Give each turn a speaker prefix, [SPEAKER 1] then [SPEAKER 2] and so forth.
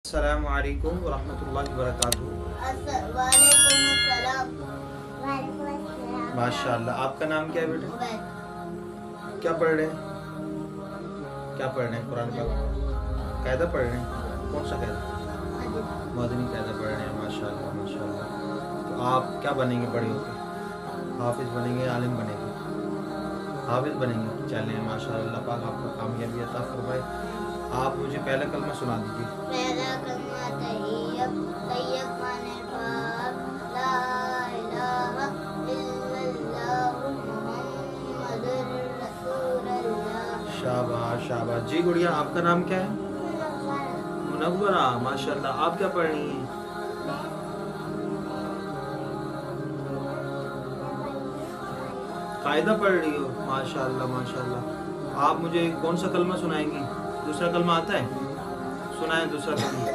[SPEAKER 1] السلام علیکم ورحمۃ اللہ وبرکاتہ۔
[SPEAKER 2] وعلیکم السلام۔
[SPEAKER 1] ماشاء اللہ، آپ کا نام کیا ہے بیٹے؟
[SPEAKER 2] عبید۔
[SPEAKER 1] کیا پڑھ رہے ہیں؟ کیا پڑھ رہے ہیں؟ قرآن پاک قاعدہ پڑھ رہے ہیں؟ کون سا قاعدہ؟ مدنی قاعدہ پڑھ رہے ہیں، ماشاء اللہ ماشاء اللہ۔ تو آپ کیا بنیں گے بڑے ہو کے؟ حافظ بنیں گے، عالم بنیں گے؟ حافظ بنیں گے، چلیں ماشاء اللہ پاک آپ کو کامیابی عطا فرمائے۔ آپ مجھے پہلا کلمہ سنا دیجیے۔
[SPEAKER 2] پہلا کلمہ طیب، طیب معنی پاک، لا الہ الا اللہ محمد رسول اللہ۔
[SPEAKER 1] شاباش شاباش۔ جی گڑیا، آپ کا نام کیا ہے؟ منورہ، ماشاء اللہ۔ آپ کیا پڑھ رہی ہیں؟ قاعدہ پڑھ رہی ہو، ماشاء اللہ ماشاء اللہ۔ آپ مجھے کون سا کلمہ سنائیں گی؟ دوسرا کلمہ آتا ہے؟ سنائیں دوسرا کلمہ۔